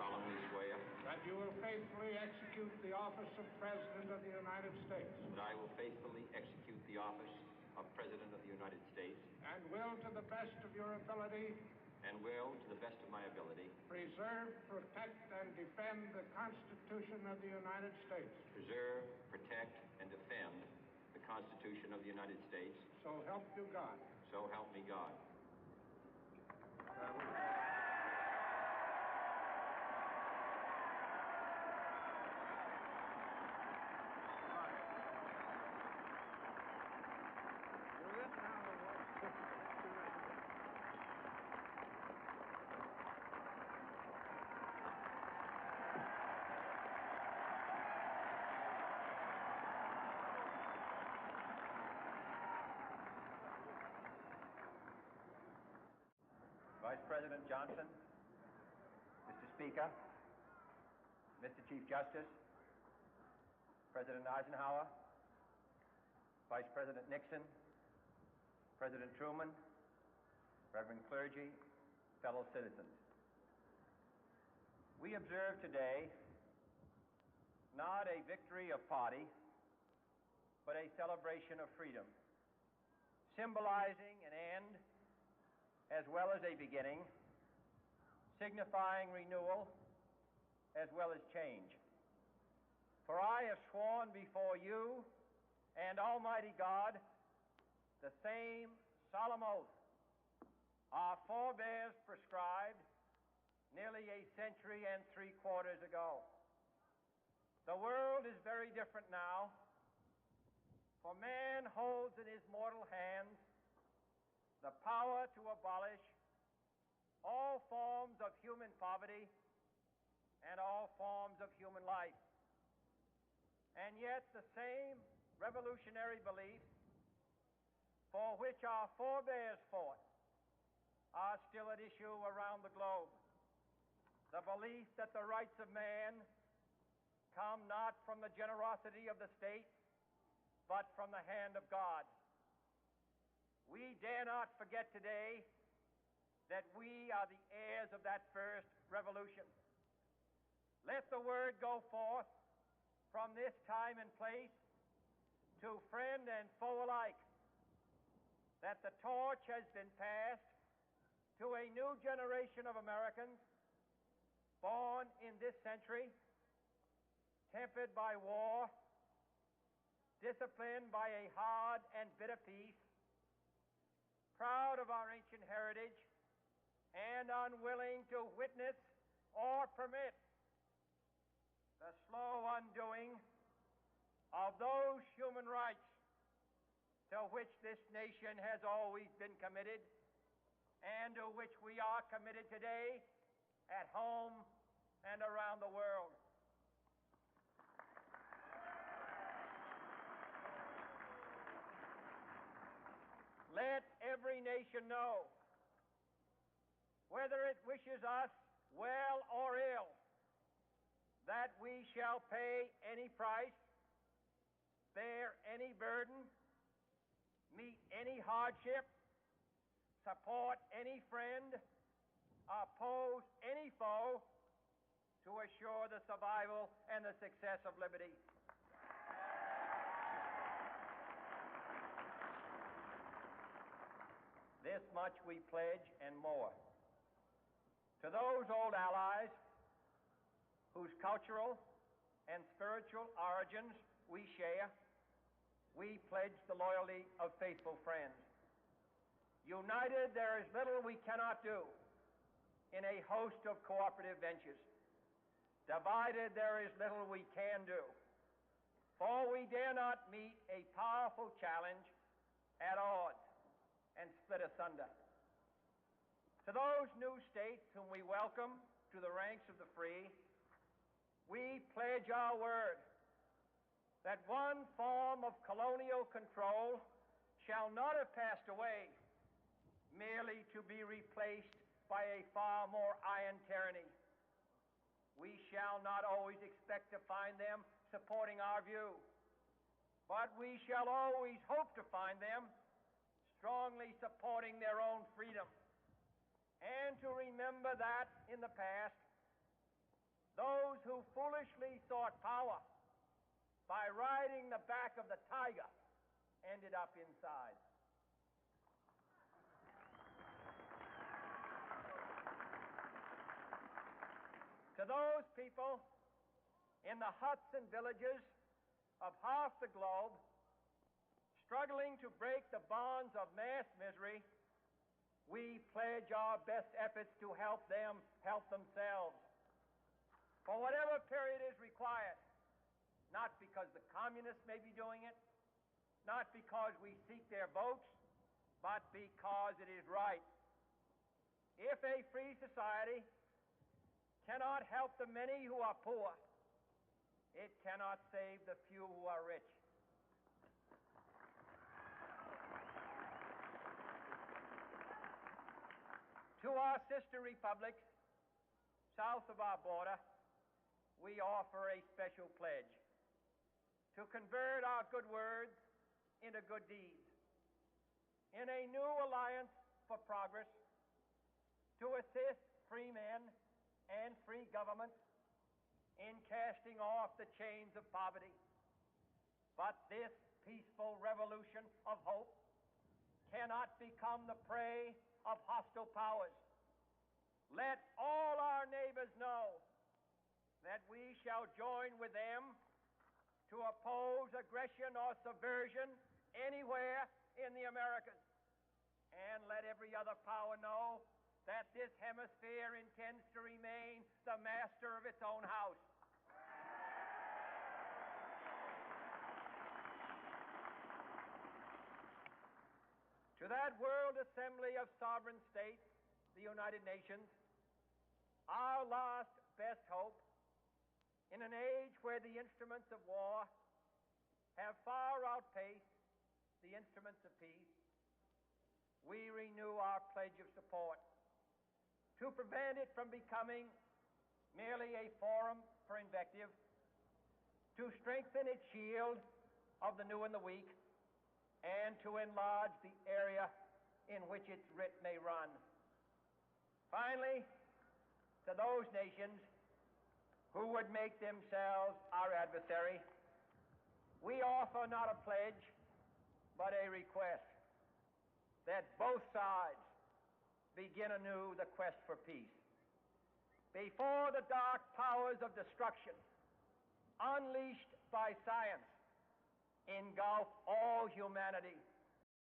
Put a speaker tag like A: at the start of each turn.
A: solemnly swear
B: that you will faithfully execute the office of President of the United States.
A: that I will faithfully execute the office of President of the United States
B: And will, to the best of your ability,
A: and will, to the best of my ability,
B: preserve, protect, and defend the Constitution of the United States.
A: preserve, protect, and defend the Constitution of the United States.
B: So help you God.
A: So help me God.
C: Vice President Johnson, Mr. Speaker, Mr. Chief Justice, President Eisenhower, Vice President Nixon, President Truman, Reverend clergy, fellow citizens. We observe today not a victory of party, but a celebration of freedom, symbolizing an end as well as a beginning, signifying renewal as well as change. For I have sworn before you and Almighty God the same solemn oath our forebears prescribed nearly a century and 3/4 ago. The world is very different now, for man holds in his mortal hands the power to abolish all forms of human poverty and all forms of human life. And yet the same revolutionary beliefs for which our forebears fought are still at issue around the globe. The belief that the rights of man come not from the generosity of the state, but from the hand of God. We dare not forget today that we are the heirs of that first revolution. Let the word go forth from this time and place to friend and foe alike that the torch has been passed to a new generation of Americans born in this century, tempered by war, disciplined by a hard and bitter peace, proud of our ancient heritage, and unwilling to witness or permit the slow undoing of those human rights to which this nation has always been committed and to which we are committed today at home and around the world. Let every nation know, whether it wishes us well or ill, that we shall pay any price, bear any burden, meet any hardship, support any friend, oppose any foe to assure the survival and the success of liberty. This much we pledge and more. To those old allies whose cultural and spiritual origins we share, we pledge the loyalty of faithful friends. United, there is little we cannot do in a host of cooperative ventures. Divided, there is little we can do, for we dare not meet a powerful challenge at odds and split asunder. To those new states whom we welcome to the ranks of the free, we pledge our word that one form of colonial control shall not have passed away merely to be replaced by a far more iron tyranny. We shall not always expect to find them supporting our view, but we shall always hope to find them strongly supporting their own freedom, and to remember that in the past those who foolishly sought power by riding the back of the tiger ended up inside. To those people in the huts and villages of half the globe struggling to break the bonds of mass misery, we pledge our best efforts to help them help themselves for whatever period is required, not because the communists may be doing it, not because we seek their votes, but because it is right. If a free society cannot help the many who are poor, it cannot save the few who are rich. To our sister republics south of our border, we offer a special pledge to convert our good words into good deeds in a new alliance for progress, to assist free men and free governments in casting off the chains of poverty. But this peaceful revolution of hope cannot become the prey of hostile powers. Let all our neighbors know that we shall join with them to oppose aggression or subversion anywhere in the Americas. And let every other power know that this hemisphere intends to remain the master of its own house. To that World Assembly of Sovereign States, the United Nations, our last best hope, in an age where the instruments of war have far outpaced the instruments of peace, we renew our pledge of support to prevent it from becoming merely a forum for invective, to strengthen its shield of the new and the weak, and to enlarge the area in which its writ may run. Finally, to those nations who would make themselves our adversary, we offer not a pledge, but a request that both sides begin anew the quest for peace. Before the dark powers of destruction, unleashed by science, engulf all humanity,